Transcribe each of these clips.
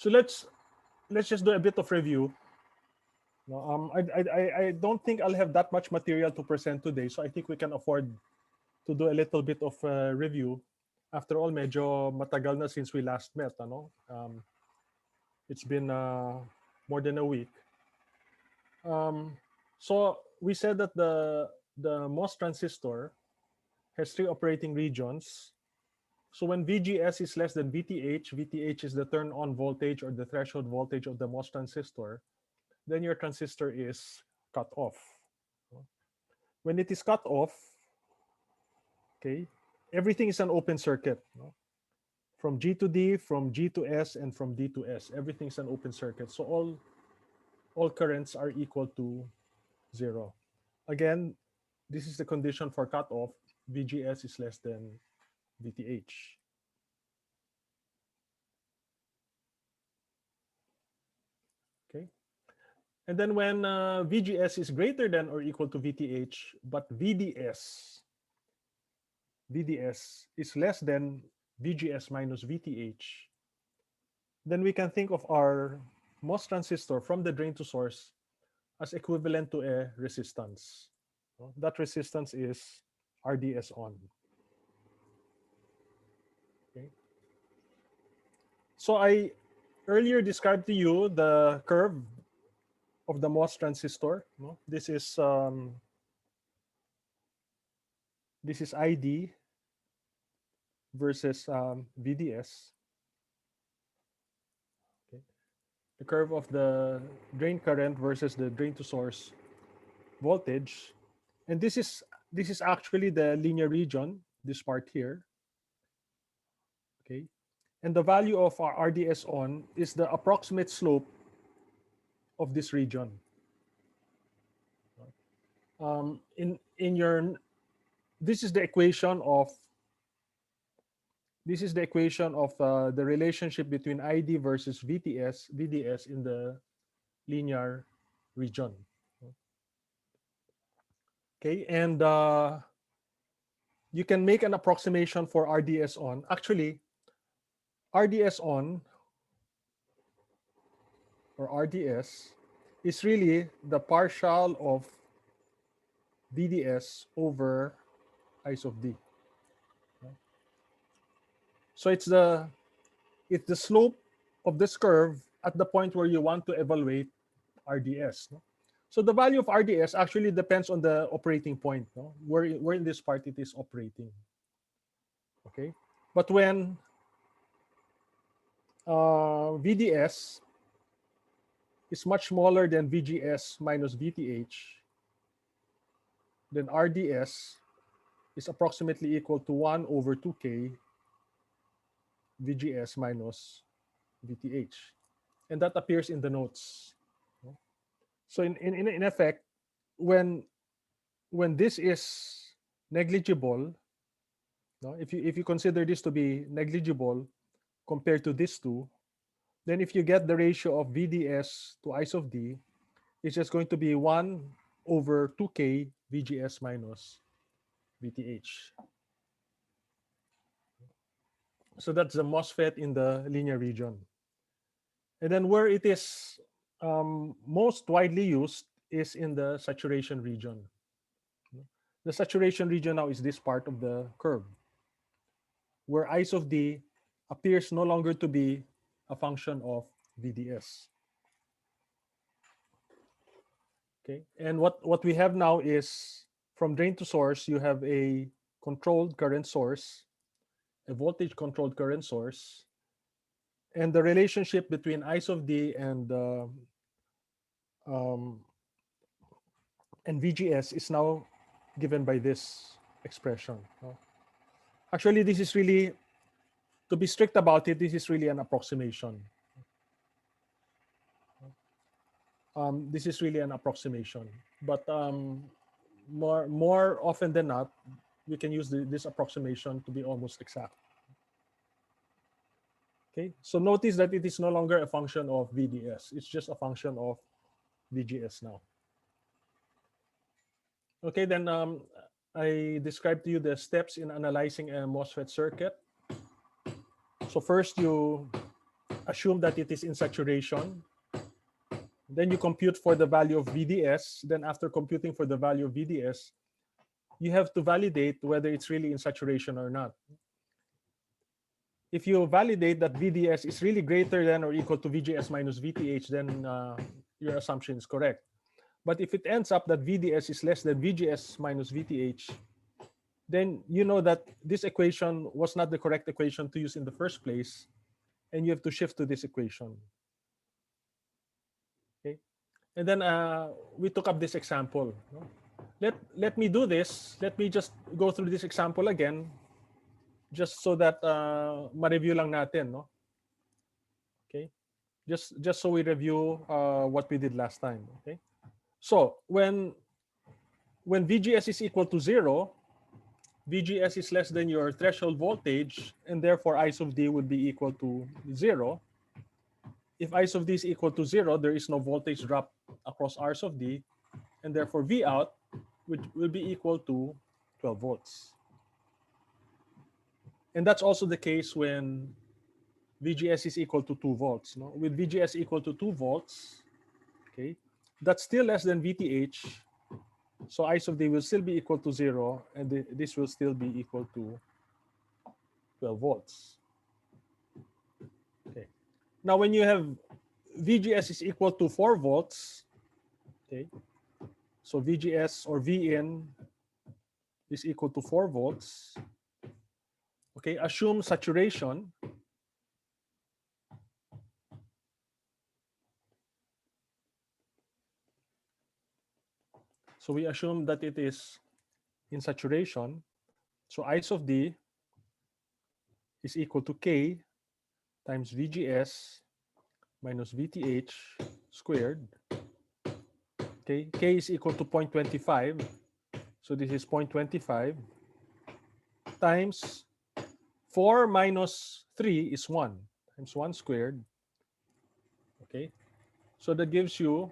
So let's just do a bit of review. No, I don't think I'll have that much material to present today, so I think we can afford to do a little bit of review. After all, medyo matagal na since we last met, ano? It's been more than a week. So we said that the MOS transistor has three operating regions. So when VGS is less than VTH, VTH is the turn-on voltage or the threshold voltage of the MOS transistor, then your transistor is cut off. When it is cut off, okay, everything is an open circuit. No? From G to D, from G to S, and from D to S, everything is an open circuit. So all currents are equal to 0. Again, this is the condition for cutoff. VGS is less than VTH. Okay. And then when VGS is greater than or equal to VTH, but VDS is less than VGS minus VTH, then we can think of our MOS transistor from the drain to source as equivalent to a resistance. That resistance is RDS on. Okay. So I earlier described to you the curve of the MOS transistor. This is ID versus VDS. Okay. The curve of the drain current versus the drain to source voltage, and this is actually the linear region, this part here. Okay, and the value of our RDS on is the approximate slope of this region. In your, this is the equation of the relationship between ID versus VDS in the linear region. Okay, and you can make an approximation for RDS on. Actually, RDS on or RDS is really the partial of VDS over I sub D. So it's the slope of this curve at the point where you want to evaluate RDS. So the value of RDS actually depends on the operating point, where in this part it is operating. Okay, but when VDS is much smaller than VGS minus VTH, then RDS is approximately equal to 1 over 2K VGS minus VTH. And that appears in the notes. So in effect, when this is negligible, if you consider this to be negligible compared to these two, then if you get the ratio of VDS to I sub D, it's just going to be 1 over 2K VGS minus VTH. So that's the MOSFET in the linear region. And then where it is most widely used is in the saturation region. The saturation region now is this part of the curve, where I sub D appears no longer to be a function of VDS. Okay, and what we have now is from drain to source, you have a controlled current source, a voltage controlled current source, and the relationship between I sub D and VGS is now given by this expression. Actually, this is really, to be strict about it, this is really an approximation. This is really an approximation, but more often than not, we can use this approximation to be almost exact. Okay, so notice that it is no longer a function of VDS. It's just a function of VGS now. Okay, then I described to you the steps in analyzing a MOSFET circuit. So first you assume that it is in saturation. Then you compute for the value of VDS. Then after computing for the value of VDS, you have to validate whether it's really in saturation or not. If you validate that VDS is really greater than or equal to VGS minus VTH, then your assumption is correct. But if it ends up that VDS is less than VGS minus VTH, then you know that this equation was not the correct equation to use in the first place, and you have to shift to this equation. Okay, and then we took up this example. Let me do this. Let me just go through this example again, just so that ma-review lang natin, no? Okay, just so we review what we did last time. Okay, so when VGS is equal to 0, VGS is less than your threshold voltage, and therefore I sub D would be equal to 0. If I sub D is equal to 0, there is no voltage drop across R sub D, and therefore V out will be equal to 12 volts. And that's also the case when VGS is equal to 2 volts. No? With VGS equal to 2 volts, okay, that's still less than VTH. So I sub D will still be equal to 0, and this will still be equal to 12 volts. Okay. Now, when you have VGS is equal to 4 volts, okay, so VGS or Vin is equal to 4 volts. Okay, assume saturation. So we assume that it is in saturation. So I sub D is equal to K times VGS minus VTH squared. Okay, K is equal to 0.25. So this is 0.25 times 4 minus 3 is 1 times 1 squared. Okay, so that gives you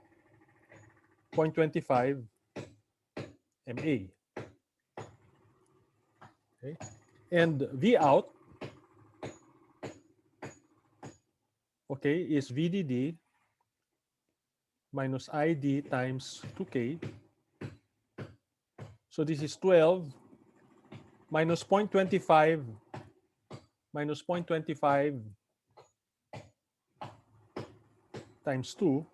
0.25 MA. Okay, and V out, okay, is VDD minus ID times 2K. So this is 12 minus 0.25 minus 0.25 times 2.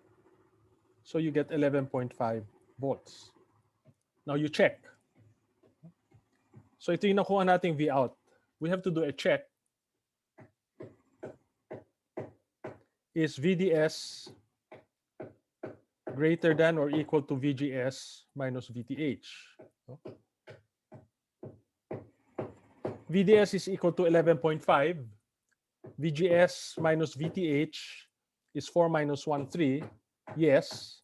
So you get 11.5 volts. Now you check. So ito yung nakuha nating V out. We have to do a check. Is VDS greater than or equal to VGS minus VTH? VDS is equal to 11.5. VGS minus VTH is 4 minus 1, 3. Yes.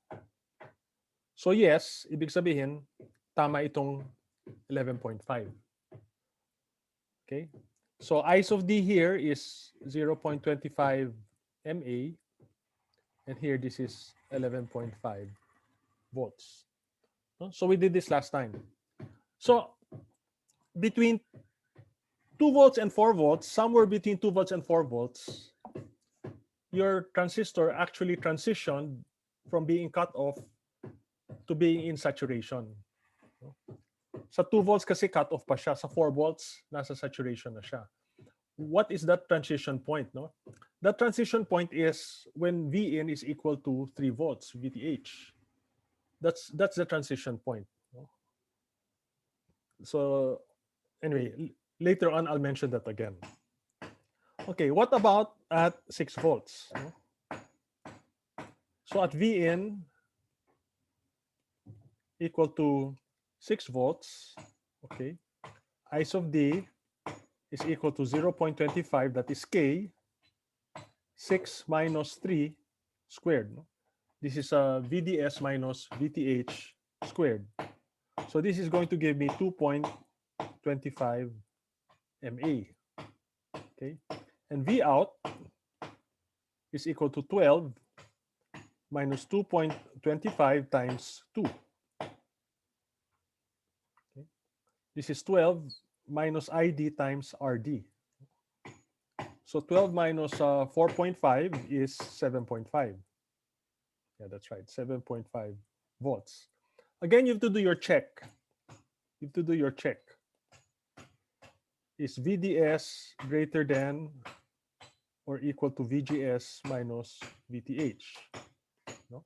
So yes, ibig sabihin, tama itong 11.5. Okay. So I sub D here is 0.25 MA. And here this is 11.5 volts. So we did this last time. So between 2 volts and 4 volts, somewhere between 2 volts and 4 volts, your transistor actually transitioned from being cut off to being in saturation. Sa 2 volts kasi cut off pa siya. Sa 4 volts, nasa saturation na siya. What is that transition point? No? That transition point is when Vin is equal to 3 volts, VTH. That's the transition point. No? So anyway, later on, I'll mention that again. Okay, what about at 6 volts? No? So at Vin equal to 6 volts, okay, I sub D is equal to 0.25, that is K, 6 minus 3 squared. No? This is VDS minus VTH squared. So this is going to give me 2.25 MA. Okay, and V out is equal to 12 minus 2.25 times 2. This is 12 minus ID times RD. So 12 minus 4.5 is 7.5. Yeah, that's right, 7.5 volts. Again, you have to do your check. You have to do your check. Is VDS greater than or equal to VGS minus VTH? No?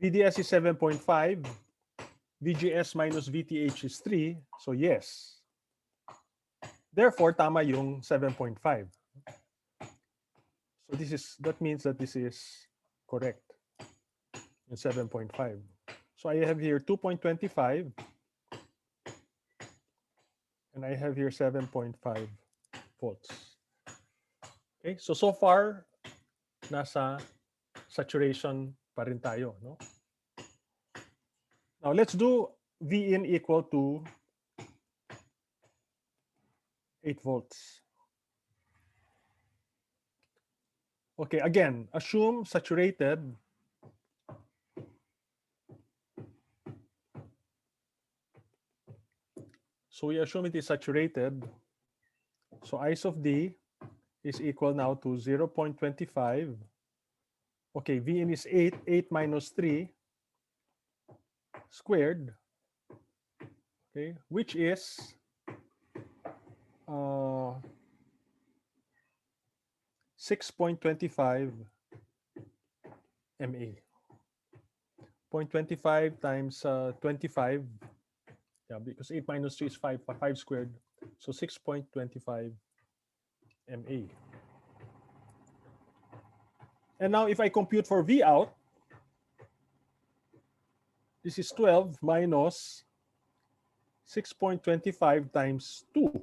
VDS is 7.5. VGS minus VTH is 3. So yes. Therefore, tama yung 7.5. So that means that this is correct in 7.5. So I have here 2.25 and I have here 7.5 volts. Okay, so far nasa saturation pa rin tayo, no? Now let's do V in equal to 8 volts. Okay, again, assume saturated. So we assume it is saturated. So I sub D is equal now to 0.25. Okay, V in is 8. 8 minus 3 squared. Okay, which is 6.25 MA. 0.25 times 25. Yeah, because 8 minus 3 is 5 squared. So 6.25 MA. And now if I compute for V out, this is 12 minus 6.25 times 2,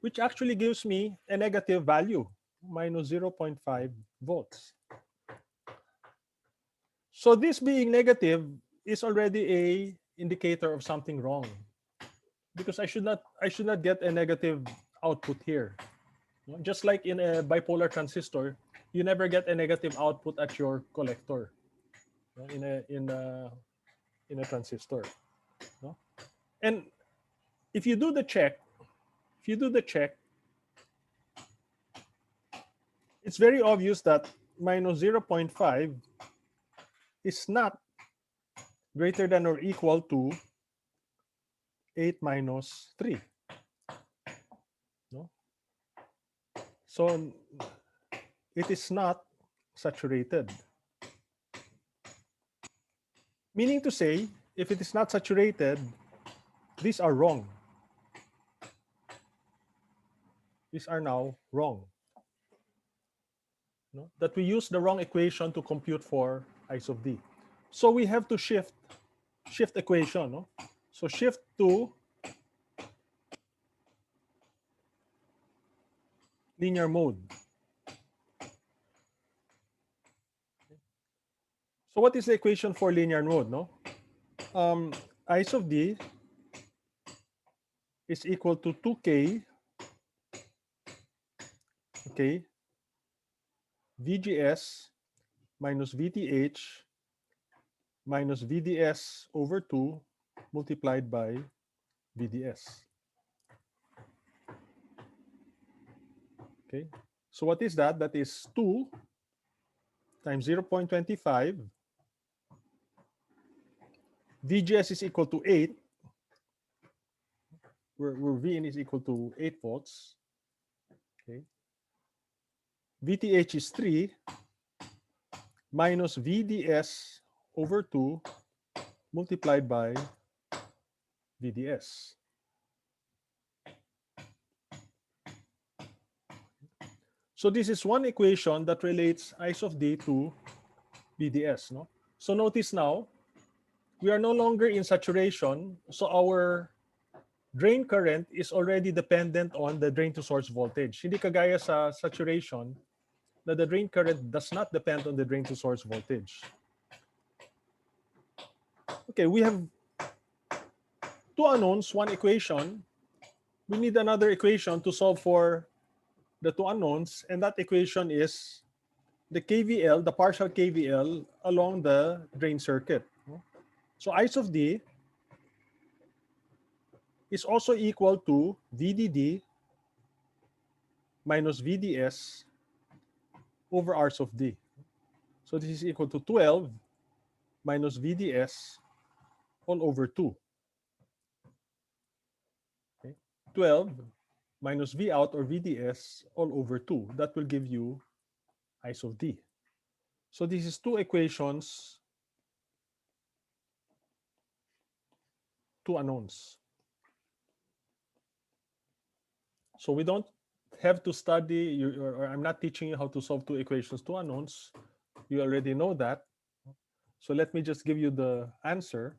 which actually gives me a negative value, minus 0.5 volts. So this being negative is already a indicator of something wrong, because I should not get a negative output here. Just like in a bipolar transistor, you never get a negative output at your collector in a transistor. No? And if you do the check, it's very obvious that minus 0.5 is not greater than or equal to 8 minus 3. No? So it is not saturated. Meaning to say, if it is not saturated, these are wrong. These are now wrong. No? That we use the wrong equation to compute for I sub D. So we have to shift equation. No? So shift to linear mode. So what is the equation for linear mode? No? I sub D is equal to 2K, okay, VGS minus VTH minus VDS over 2 multiplied by VDS. Okay, so what is that? That is 2 times 0.25. VGS is equal to 8, where Vn is equal to 8 volts. Okay. VTH is 3 minus VDS over 2 multiplied by VDS. So this is one equation that relates I sub D to VDS. No? So notice now, we are no longer in saturation, so our drain current is already dependent on the drain to source voltage. Hindi kagaya sa saturation, na the drain current does not depend on the drain to source voltage. Okay, we have two unknowns, one equation. We need another equation to solve for the two unknowns, and that equation is the KVL, the partial KVL along the drain circuit. So I sub D is also equal to VDD minus VDS over Rs of D. So this is equal to 12 minus VDS all over 2. Okay. 12 minus V out or VDS all over 2. That will give you Is of D. So this is two equations, two unknowns. So we don't have to study, or I'm not teaching you how to solve two equations, two unknowns. You already know that. So let me just give you the answer.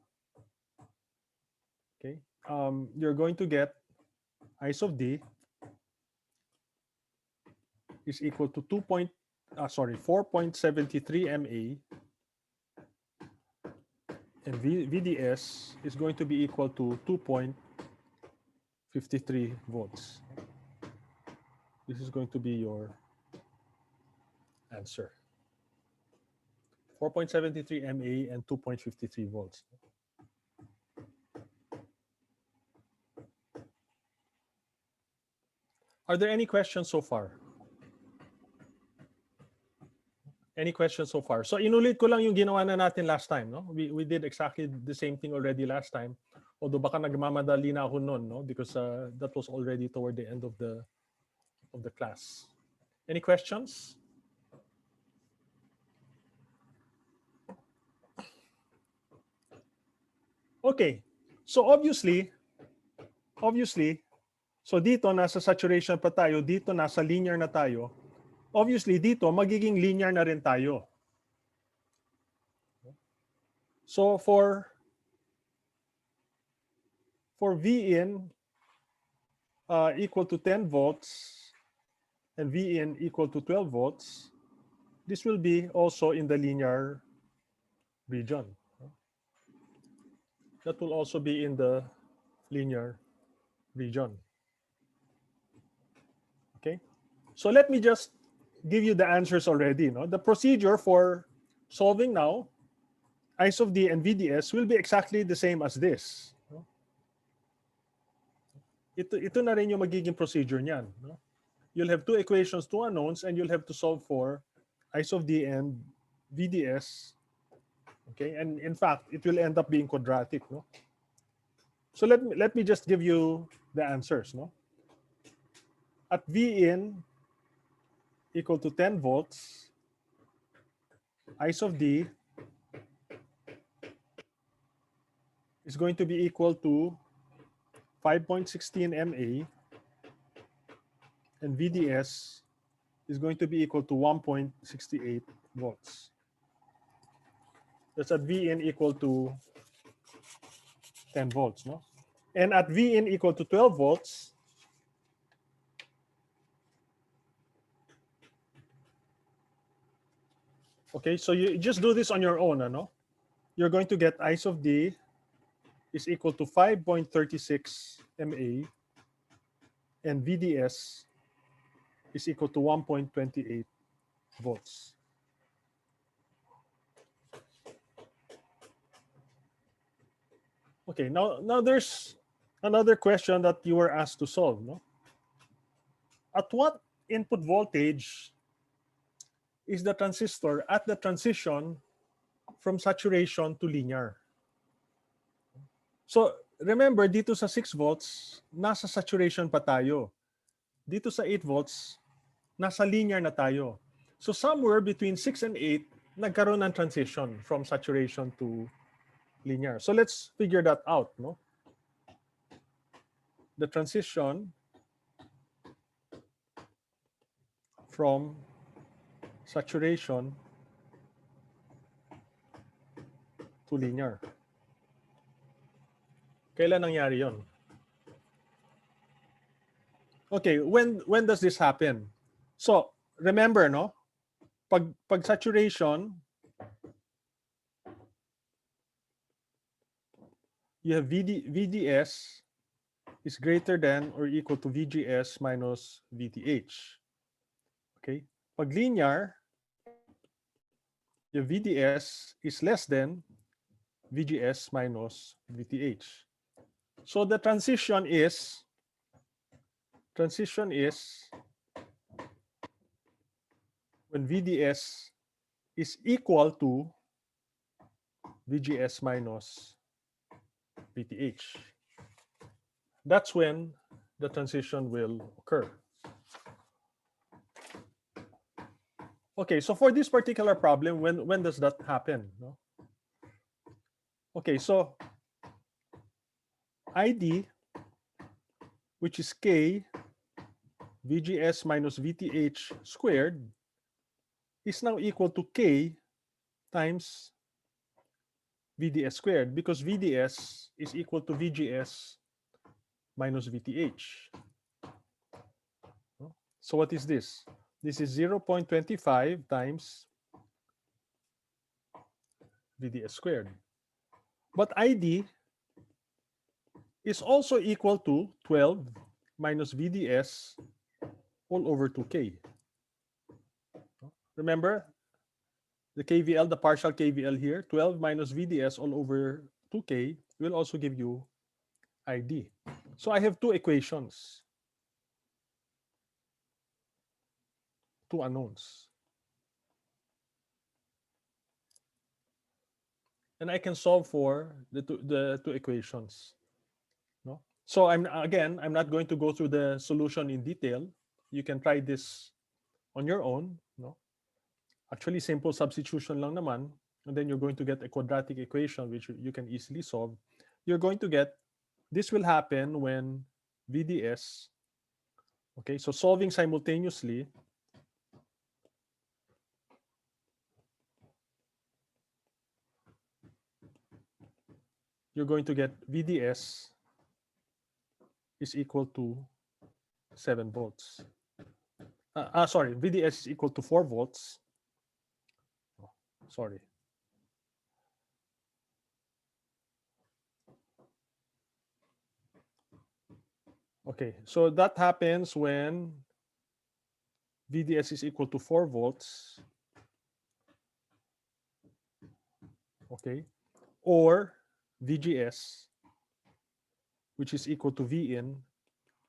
Okay, you're going to get Is of D is equal to 4.73 MA, and VDS is going to be equal to 2.53 volts. This is going to be your answer. 4.73 MA and 2.53 volts. Are there any questions so far? Any questions so far? So inulit ko lang yung ginawa na natin last time, no? We did exactly the same thing already last time. Although baka nagmamadali na ako noon, no? Because that was already toward the end of the class. Any questions? Okay. So obviously, so dito nasa saturation pa tayo, dito nasa linear na tayo. Obviously, dito, magiging linear na rin tayo. So, for Vin equal to 10 volts and Vin equal to 12 volts, this will be also in the linear region. That will also be in the linear region. Okay? So, let me just give you the answers already. No? The procedure for solving now, Is of D and VDS will be exactly the same as this. No? Ito na rin yung magiging procedure niyan. No? You'll have two equations, two unknowns, and you'll have to solve for Is of D and VDS. Okay, and in fact, it will end up being quadratic. No? So let me just give you the answers. No? At Vin equal to 10 volts, Is of D is going to be equal to 5.16 MA, and VDS is going to be equal to 1.68 volts. That's at Vin equal to 10 volts, no? And at Vin equal to 12 volts, okay, so you just do this on your own, no? You're going to get Is of D is equal to 5.36 MA, and VDS is equal to 1.28 volts. Okay, now there's another question that you were asked to solve. No? At what input voltage is the transistor at the transition from saturation to linear? So remember, dito sa 6 volts, nasa saturation pa tayo. Dito sa 8 volts, nasa linear na tayo. So somewhere between 6 and 8, nagkaroon ng transition from saturation to linear. So let's figure that out. No? The transition from saturation to linear. Kailan nangyari yon? Okay, when does this happen? So, remember, no? Pag saturation, you have VDS is greater than or equal to VGS minus VTH. Okay? Pag linear, your VDS is less than VGS minus VTH. So the transition is when VDS is equal to VGS minus VTH. That's when the transition will occur. Okay, so for this particular problem, when does that happen? No? Okay, so ID, which is K VGS minus VTH squared, is now equal to K times VDS squared, because VDS is equal to VGS minus VTH. So what is this? This is 0.25 times VDS squared. But ID is also equal to 12 minus VDS all over 2K. Remember the KVL, the partial KVL here, 12 minus VDS all over 2K will also give you ID. So I have two equations, two unknowns. And I can solve for the two equations. No? So I'm not going to go through the solution in detail. You can try this on your own. No? Actually, simple substitution lang naman. And then you're going to get a quadratic equation, which you can easily solve. You're going to get, this will happen when VDS, okay, so solving simultaneously, you're going to get VDS is equal to 7 volts. Sorry, VDS is equal to 4 volts. Oh, sorry. Okay, so that happens when VDS is equal to 4 volts. Okay, or VGS, which is equal to VIN,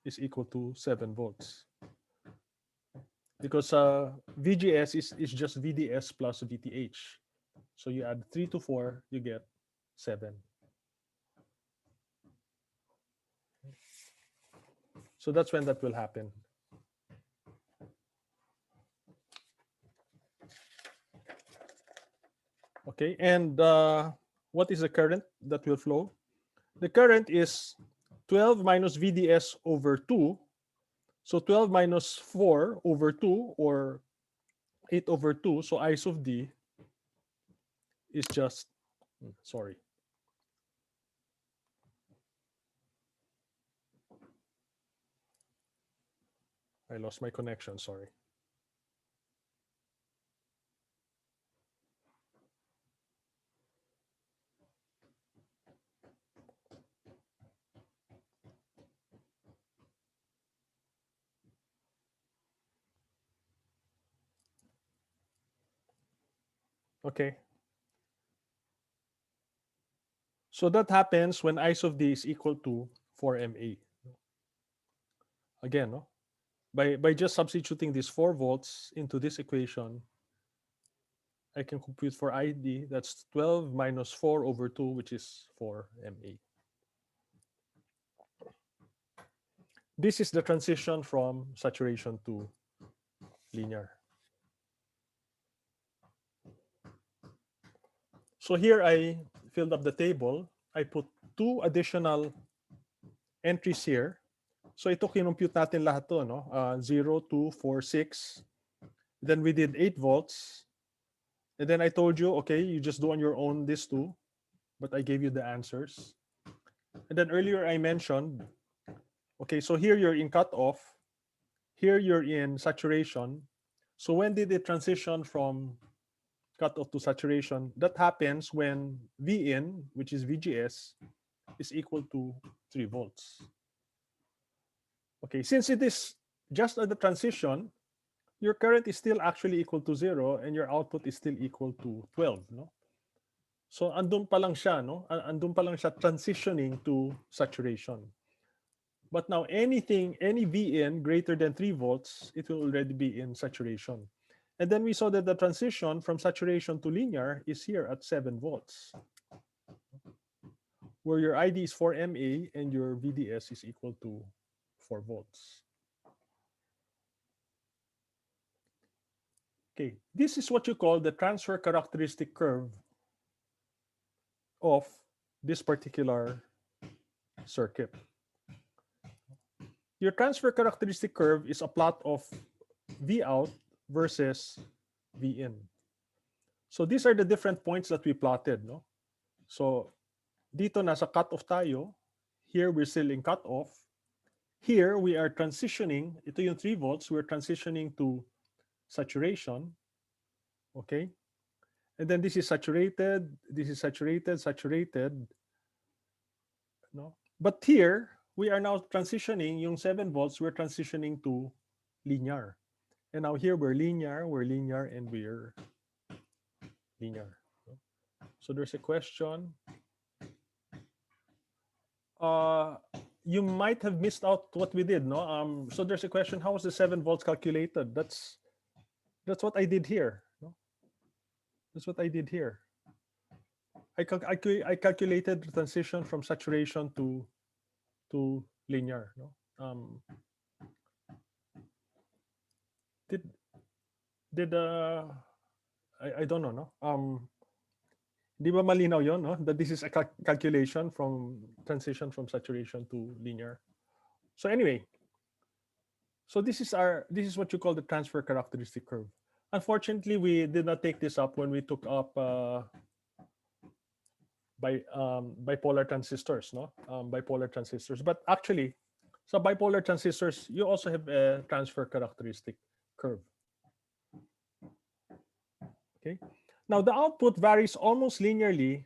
is equal to 7 volts. Because VGS is just VDS plus VTH. So you add 3 to 4, you get 7. So that's when that will happen. Okay, and what is the current that will flow? The current is 12 minus VDS over 2. So 12 minus 4 over 2, or 8 over 2. So I sub D is just, sorry. I lost my connection, sorry. Okay. So that happens when I sub D is equal to 4MA. Again, no? By just substituting these 4 volts into this equation, I can compute for ID, that's 12 minus 4 over 2, which is 4MA. This is the transition from saturation to linear. So here I filled up the table. I put 2 additional entries here. So ito kinumpute natin lahat to, no? 0, 2, 4, 6. Then we did 8 volts. And then I told you, okay, you just do on your own this too. But I gave you the answers. And then earlier I mentioned, okay, so here you're in cutoff. Here you're in saturation. So when did it transition from cutoff to saturation? That happens when Vin, which is VGS, is equal to 3 volts. Okay, since it is just at the transition, your current is still actually equal to 0 and your output is still equal to 12, no? So andun pa lang siya, no? Andun pa lang siya transitioning to saturation. But now any Vn greater than 3 volts, it will already be in saturation. And then we saw that the transition from saturation to linear is here at 7 volts, where your ID is 4 mA and your VDS is equal to 4 volts. Okay, this is what you call the transfer characteristic curve of this particular circuit. Your transfer characteristic curve is a plot of V out versus V in. So these are the different points that we plotted, no? So dito nasa cutoff tayo. Here we're still in cutoff. Here we are transitioning. Ito yung 3 volts. We're transitioning to saturation. Okay? And then this is saturated. This is saturated, saturated. No? But here, we are now transitioning yung 7 volts. We're transitioning to linear. And now here we're linear, and we're linear. So there's a question. You might have missed out what we did, no? So there's a question: how was the 7 volts calculated? That's what I did here. No? That's what I did here. I calculated the transition from saturation to linear. No? I don't know, no? Di ba malinaw yon, no? That this is a calculation from transition from saturation to linear. So anyway, so this is what you call the transfer characteristic curve. Unfortunately, we did not take this up when we took up bipolar transistors, no? Bipolar transistors. But actually, so bipolar transistors, you also have a transfer characteristic curve. Okay. Now the output varies almost linearly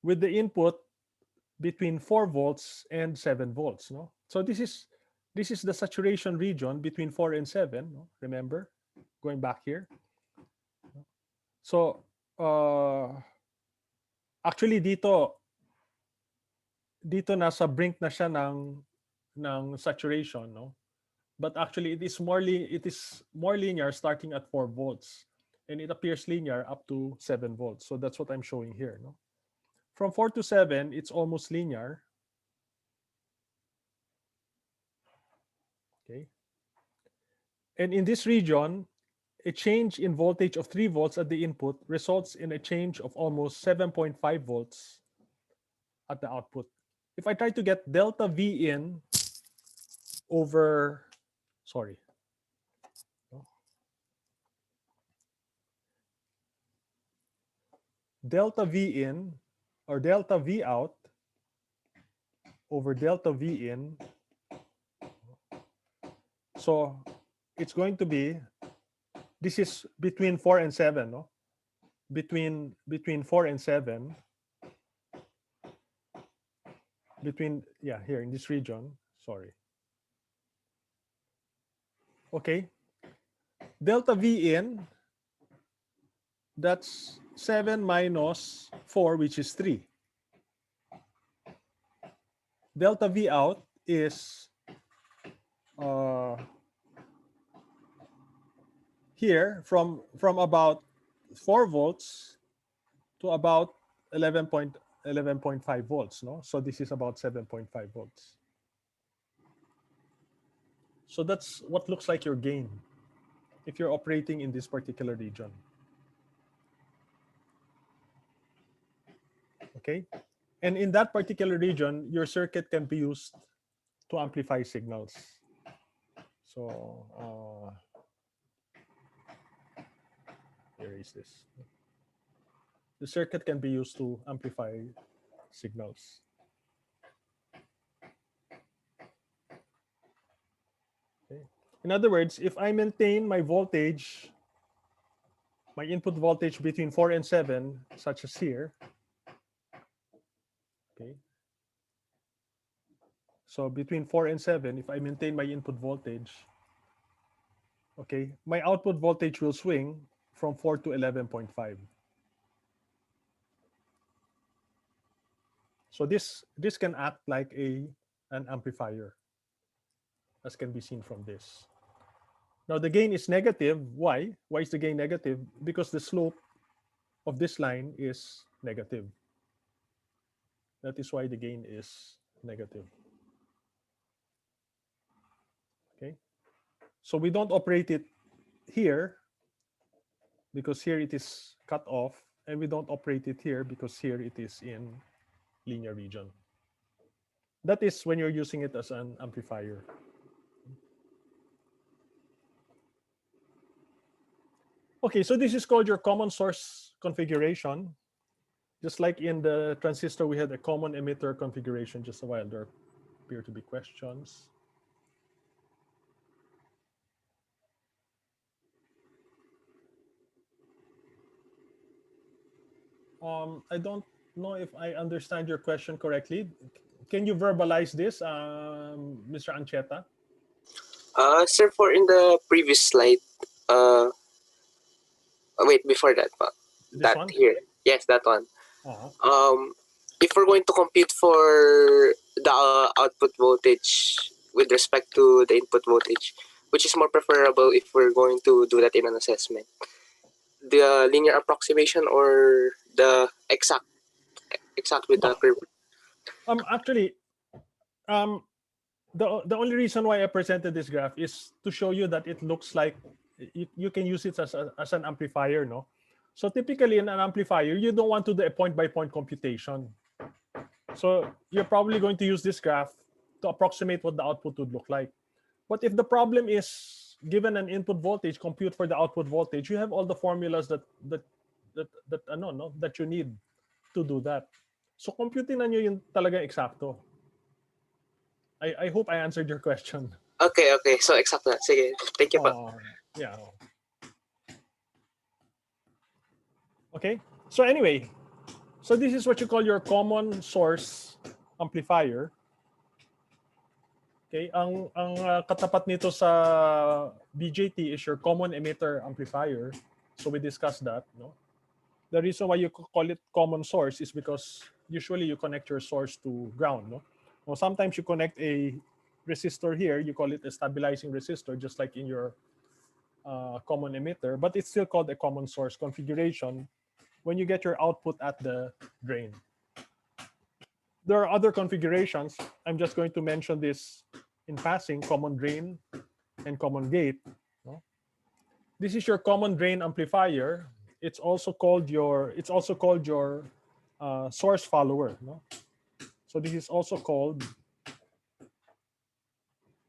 with the input between 4 volts and 7 volts. No? So this is the saturation region between 4 and 7. No? Remember, going back here. So actually dito nasa brink na siya ng saturation, no? But actually it is more linear starting at 4 volts, and it appears linear up to 7 volts. So that's what I'm showing here, no? From 4 to 7, it's almost linear. Okay. And in this region, a change in voltage of 3 volts at the input results in a change of almost 7.5 volts at the output. If I try to get delta V in over, sorry, delta V in or delta V out over delta V in, so it's going to be, this is between 4 and 7, no? Between 4 and 7, here in this region, sorry. Okay, delta V in, that's 7 minus 4, which is 3. Delta V out is here from about 4 volts to about 11.5 volts, no? So this is about 7.5 volts. So that's what looks like your gain if you're operating in this particular region. Okay? And in that particular region, your circuit can be used to amplify signals. So here is this. The circuit can be used to amplify signals. Okay. In other words, if I maintain my voltage, my input voltage between 4 and 7, such as here, okay. So between 4 and 7, if I maintain my input voltage, okay, my output voltage will swing from 4 to 11.5. So this can act like an amplifier, as can be seen from this. Now the gain is negative. Why? Why is the gain negative? Because the slope of this line is negative. That is why the gain is negative. Okay. So we don't operate it here because here it is cut off, and we don't operate it here because here it is in linear region. That is when you're using it as an amplifier. Okay, so this is called your common source configuration. Just like in the transistor, we had a common emitter configuration just a while. There appear to be questions. I don't know if I understand your question correctly. Can you verbalize this, Mr. Ancheta? Sir, for in the previous slide, wait, before that, This that one? here, yes, that one. Uh-huh. If we're going to compute for the output voltage with respect to the input voltage, which is more preferable if we're going to do that in an assessment? The linear approximation or the exact with the curve? Actually, the only reason why I presented this graph is to show you that it looks like you can use it as an amplifier, no? So typically in an amplifier, you don't want to do a point-by-point computation. So you're probably going to use this graph to approximate what the output would look like. But if the problem is given an input voltage, compute for the output voltage, you have all the formulas that you need to do that. So computing na nyo yung talaga eksakto. I hope I answered your question. Okay, so exact na. Sige, thank you pa. Yeah. Okay. So anyway, so this is what you call your common source amplifier. Okay, ang katapat nito sa BJT is your common emitter amplifier. So we discussed that, no? The reason why you call it common source is because usually you connect your source to ground, no? Well, sometimes you connect a resistor here, you call it a stabilizing resistor, just like in your common emitter, but it's still called a common source configuration when you get your output at the drain. There are other configurations. I'm just going to mention this in passing: common drain and common gate. No? This is your common drain amplifier. It's also called your source follower. No? So this is also called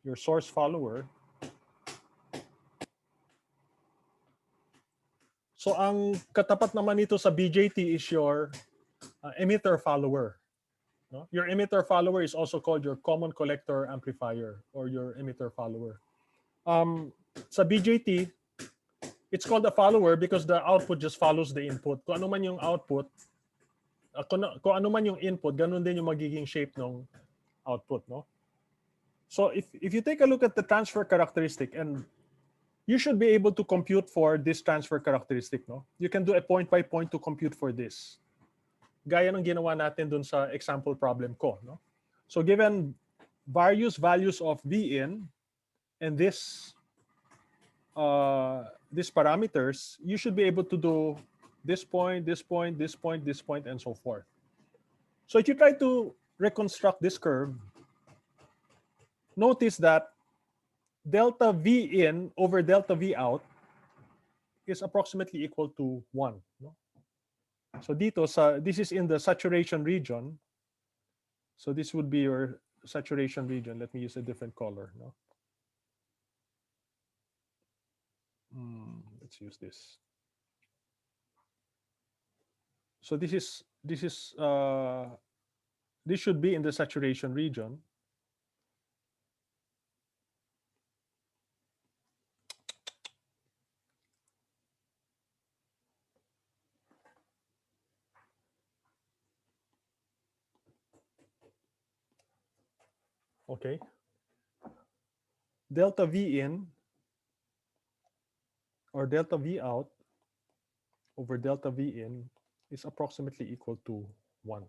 your source follower. So ang katapat naman nito sa BJT is your emitter follower. No? Your emitter follower is also called your common collector amplifier or your emitter follower. Sa BJT, it's called a follower because the output just follows the input. Kung ano man yung output, kung ano man yung input, ganun din yung magiging shape ng output, no? So if you take a look at the transfer characteristic, and you should be able to compute for this transfer characteristic, no? You can do a point by point to compute for this. Gaya ng ginawa natin dun sa example problem ko, no? So given various values of V in and these parameters, you should be able to do this point, this point, this point, this point, and so forth. So if you try to reconstruct this curve, notice that delta V in over delta V out is approximately equal to 1. No? So dito, this is in the saturation region. So this would be your saturation region. Let me use a different color. No? Let's use this. So this should be in the saturation region. Okay. Delta V in or delta V out over delta V in is approximately equal to 1.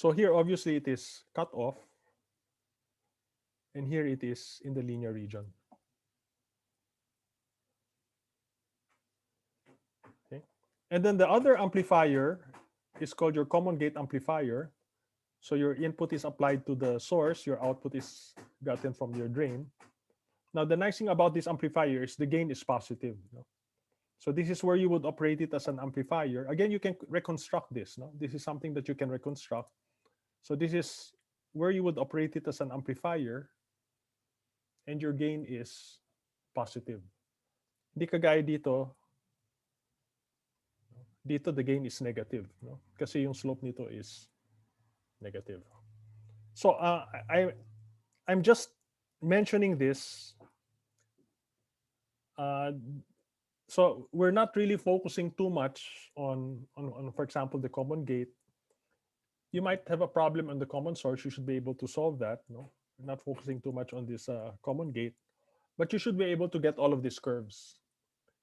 So here, obviously, it is cut off. And here it is in the linear region. Okay. And then the other amplifier is called your common gate amplifier. So your input is applied to the source, your output is gotten from your drain. Now, the nice thing about this amplifier is the gain is positive. No? So this is where you would operate it as an amplifier. Again, you can reconstruct this. No? This is something that you can reconstruct. So this is where you would operate it as an amplifier, and your gain is positive. Hindi kagaya dito, the gain is negative. No? Kasi yung slope nito is negative. So I'm just mentioning this. So we're not really focusing too much on, for example, the common gate. You might have a problem on the common source. You should be able to solve that. No, we're not focusing too much on this common gate, but you should be able to get all of these curves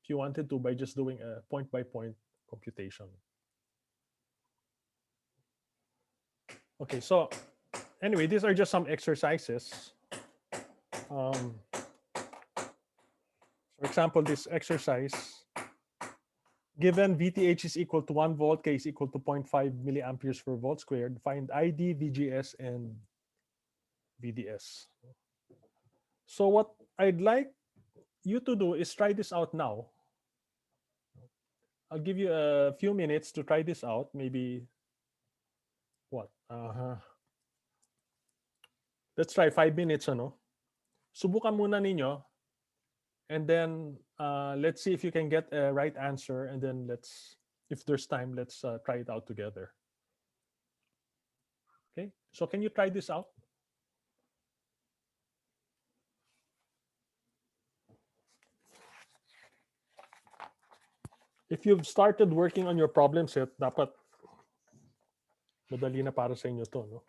if you wanted to by just doing a point-by-point computation. Okay, so anyway, these are just some exercises. For example, this exercise, given VTH is equal to 1 volt, K is equal to 0.5 milliamperes per volt squared, find ID, VGS, and VDS. So what I'd like you to do is try this out now. I'll give you a few minutes to try this out. Maybe, what? Let's try 5 minutes, ano? Subukan muna ninyo. And then let's see if you can get a right answer. And then if there's time, let's try it out together. Okay, so can you try this out? If you've started working on your problem set, dapat madali na para sa inyo to, no?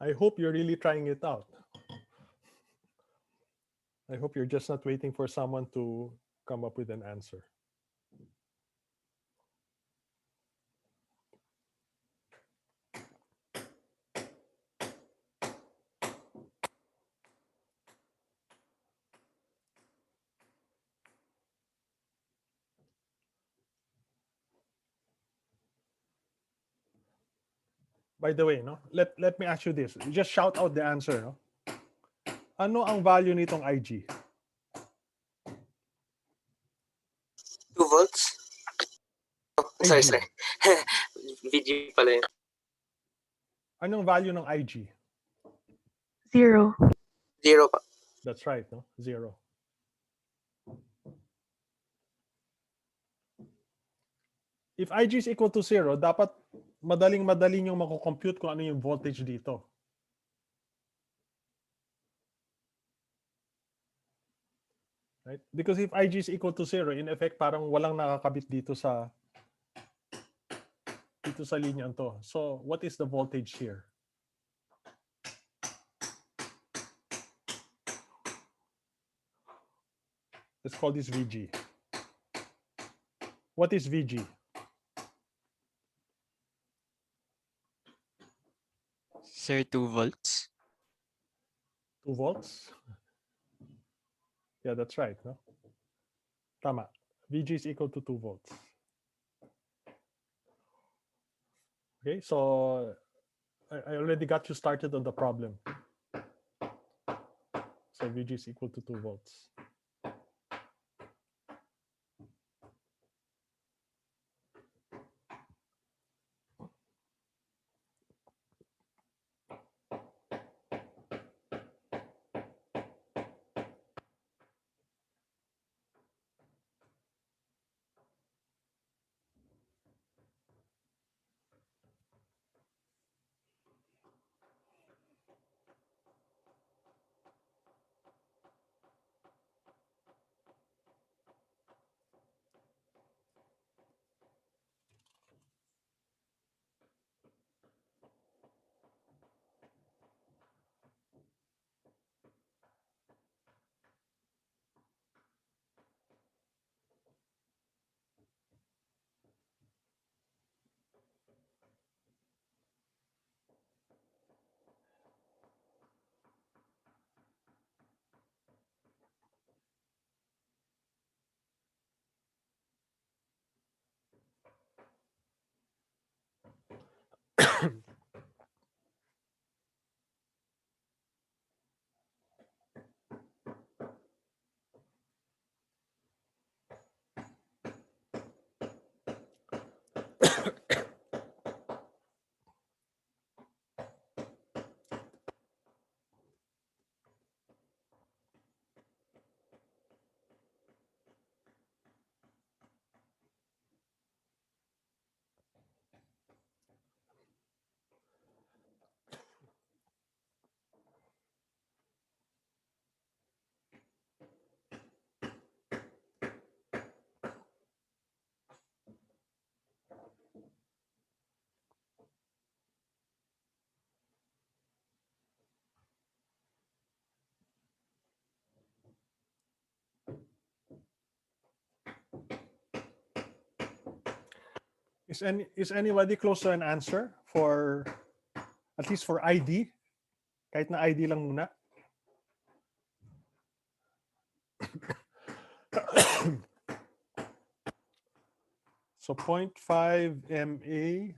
I hope you're really trying it out. I hope you're just not waiting for someone to come up with an answer. By the way, no, let me ask you this. Just shout out the answer, no? Ano ang value nitong IG? 2 volts? Oh, sorry, IG. sorry. Video pala yun. Anong value ng IG? 0. 0 pa. That's right, no? 0. If IG is equal to 0, dapat madaling yung mako-compute kung ano yung voltage dito. Right? Because if IG is equal to 0, in effect, parang walang nakakabit dito sa linyang to. So, what is the voltage here? Let's call this VG. What is VG? Sir, 2 volts. 2 volts? Yeah, that's right. No? Tama. VG is equal to 2 volts. Okay, so I already got you started on the problem. So VG is equal to 2 volts. Is anybody close to an answer for at least for ID? Kahit na ID lang muna. So 0.5 MA,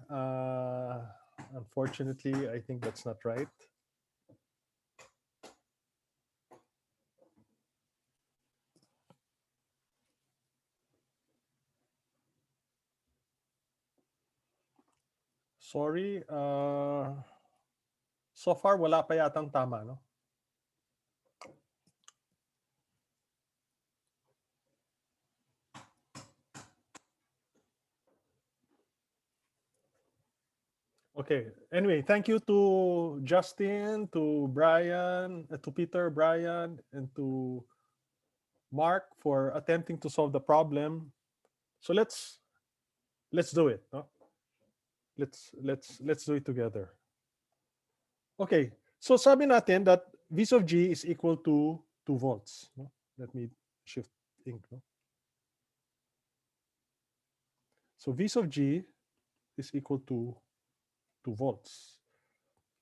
unfortunately, I think that's not right. Sorry. So far, wala pa yatang tama, no? Okay. Anyway, thank you to Justin, to Brian, to Peter, Brian, and to Mark for attempting to solve the problem. So let's do it. No? Let's do it together. Okay. So sabi natin that V sub G is equal to 2 volts. No? Let me shift ink. No? So V sub G is equal to 2 volts.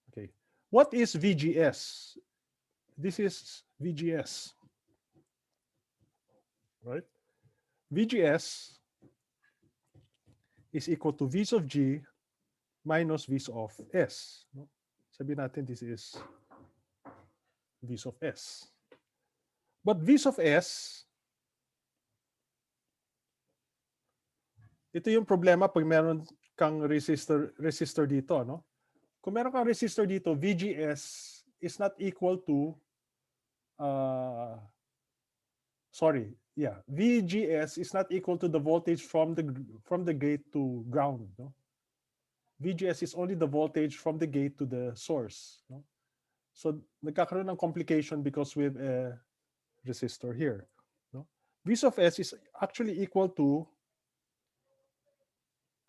Okay. What is VGS? This is VGS. Right? VGS is equal to V of G minus V of S. No? Sabihin natin this is V of S. But V of S, ito yung problema pag meron kang resistor dito. No? Kung meron kang resistor dito, VGS is not equal to, VGS is not equal to the voltage from the gate to ground. No? VGS is only the voltage from the gate to the source. No? So nagkakaroon ng complication because we have a resistor here. No? V of S is actually equal to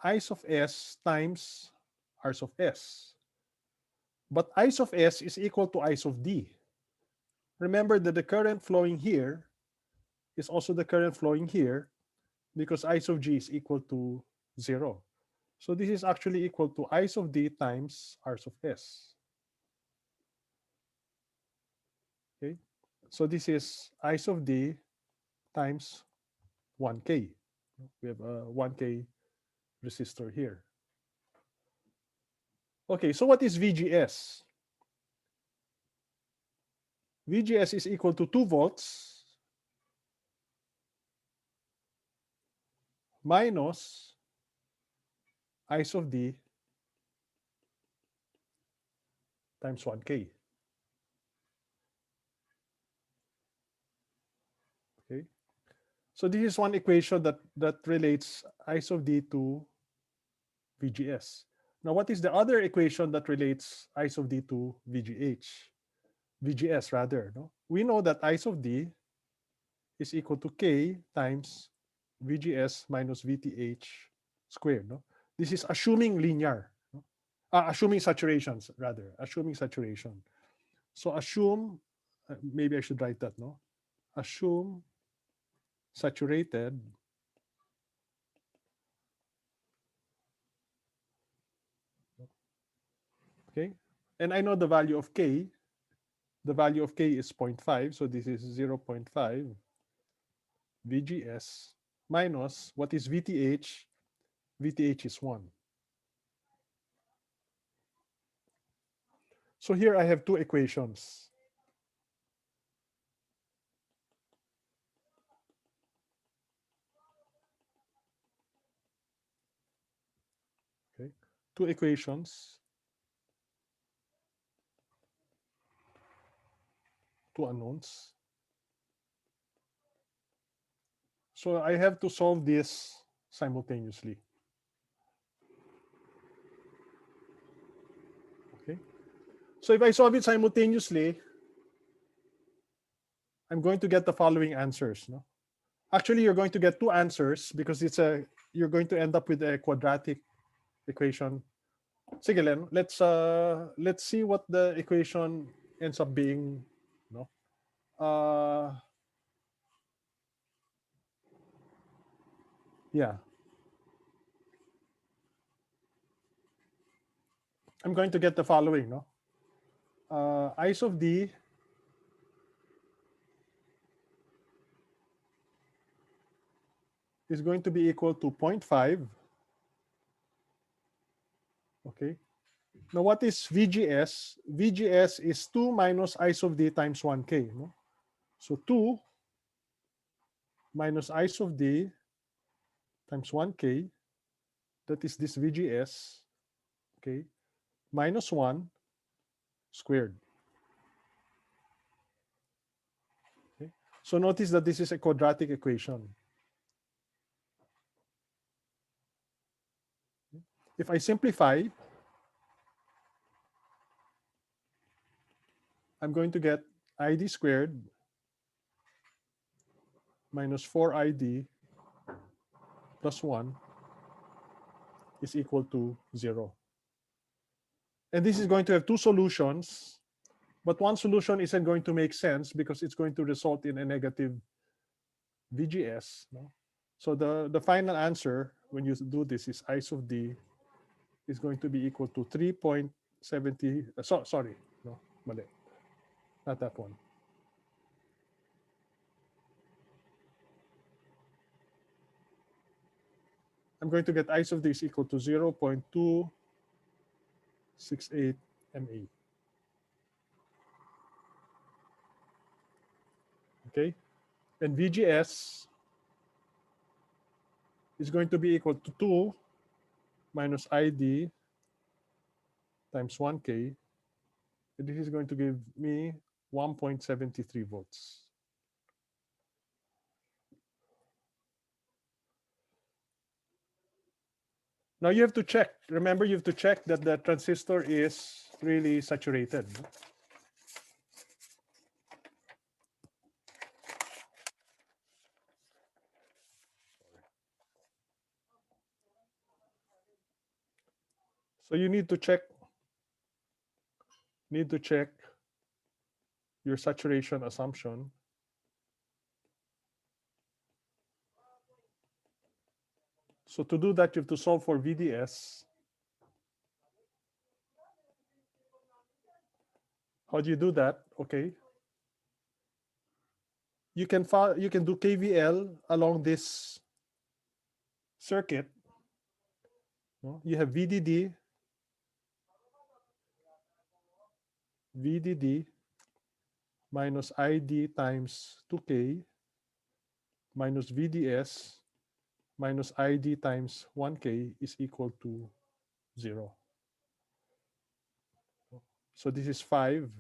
I of S times R of S. But I of S is equal to I of D. Remember that the current flowing here is also the current flowing here because I of G is equal to 0. So this is actually equal to I of D times R of S. Okay, so this is I of D times 1K. We have a 1K resistor here. Okay, so what is VGS? VGS is equal to 2 volts minus I of D times 1K. Okay, so this is one equation that relates I of D to VGS. Now, what is the other equation that relates I of D to VGS rather? No? We know that I of D is equal to K times VGS minus VTH squared. No? This is assuming linear. No? Assuming saturations, rather. Assuming saturation. So assume, maybe I should write that, no? Assume saturated okay, and I know the value of K. The value of K is 0.5, so this is 0.5 VGS minus what is VTH? VTH is 1. So here I have two equations. Okay, two equations, two unknowns. So I have to solve this simultaneously. Okay, so if I solve it simultaneously, I'm going to get the following answers. No, actually, you're going to get two answers because you're going to end up with a quadratic equation. Sige, Len, let's see what the equation ends up being. No, yeah. I'm going to get the following, no? Ice of D is going to be equal to 0.5. Okay. Now, what is VGS? VGS is 2 minus ice of D times 1K. No? So 2 minus ice of D times 1K, that is this VGS, okay, minus 1 squared. Okay. So notice that this is a quadratic equation. If I simplify, I'm going to get ID squared minus 4ID plus 1 is equal to 0. And this is going to have two solutions, but one solution isn't going to make sense because it's going to result in a negative VGS. No? So the final answer when you do this is ice of D is going to be equal to 3.70. Sorry, no, mali. Not that one. I'm going to get ice of D is equal to 0.268 MA. Okay, and VGS is going to be equal to 2 minus ID times 1K. And this is going to give me 1.73 volts. Now you have to check. Remember, you have to check that the transistor is really saturated. So you need to check your saturation assumption. So to do that, you have to solve for VDS. How do you do that? Okay. You can do KVL along this circuit. You have VDD minus ID times 2K minus VDS minus ID times 1K is equal to 0. So this is 5.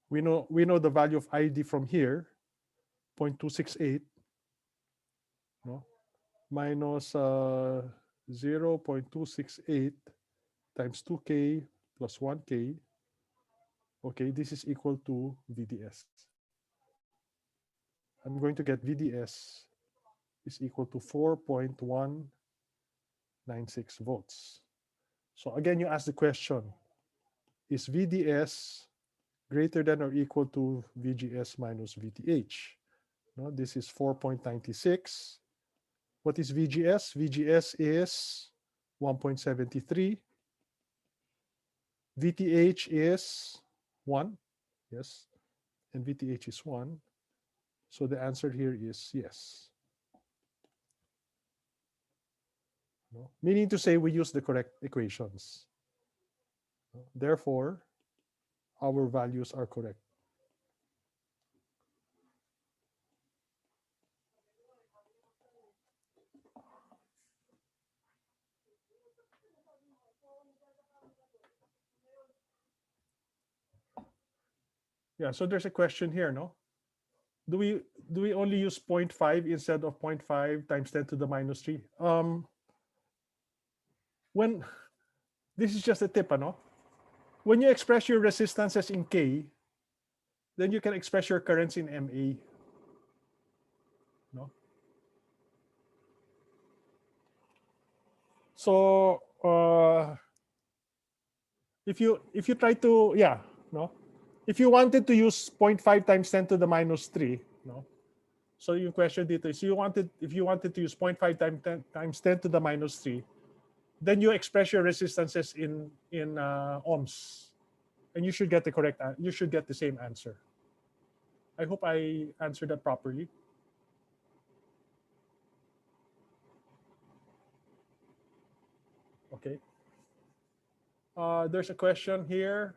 We know the value of ID from here, 0.268, no? Minus 0.268 times 2K plus 1K. Okay, this is equal to VDS. I'm going to get VDS is equal to 4.196 volts. So again, you ask the question, is VDS greater than or equal to VGS minus VTH? No, this is 4.96. What is VGS? VGS is 1.73. VTH is 1. Yes. And VTH is 1. So the answer here is yes. No? Meaning to say we use the correct equations. Therefore, our values are correct. Yeah, so there's a question here, no? Do we only use 0.5 instead of 0.5 times 10 to the minus 3? When this is just a tip, no? When you express your resistances in K, then you can express your currents in MA. No? So if you try to, yeah, no? If you wanted to use 0.5 times 10 to the minus 3, no? So your question dito is if you wanted to use 0.5 times 10 to the minus 3, then you express your resistances in ohms, and you should get the correct. You should get the same answer. I hope I answered that properly. Okay. There's a question here.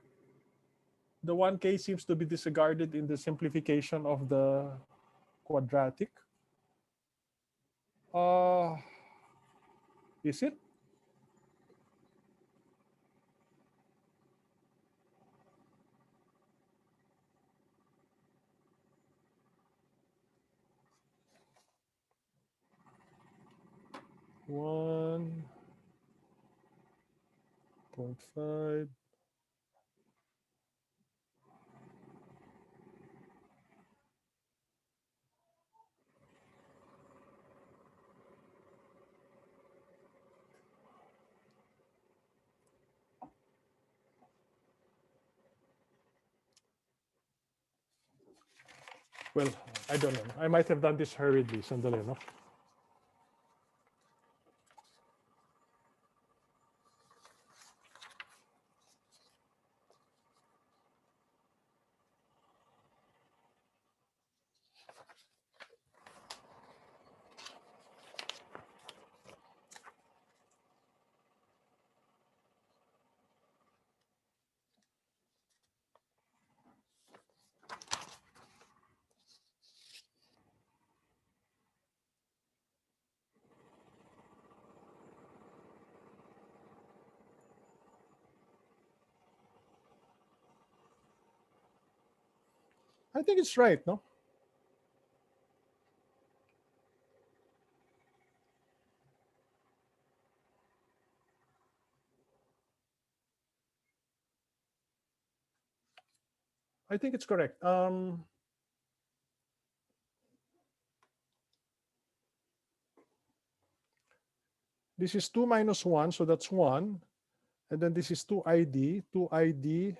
The 1K seems to be disregarded in the simplification of the quadratic. Is it? One 0.5. Well, I don't know. I might have done this hurriedly. Sandali, no? I think it's right, no? I think it's correct. This is 2 minus 1, so that's 1. And then this is 2ID. 2ID.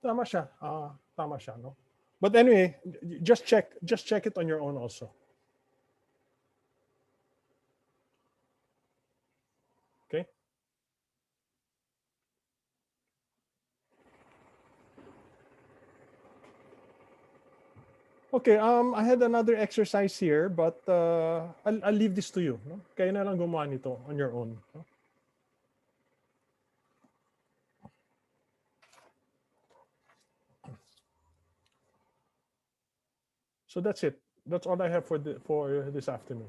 Tama siya. Tama siya, no? But anyway, just check it on your own also. Okay? Okay, I had another exercise here, but I'll leave this to you. No? Kayo na lang gumawa nito on your own. No? So that's it. That's all I have for this afternoon.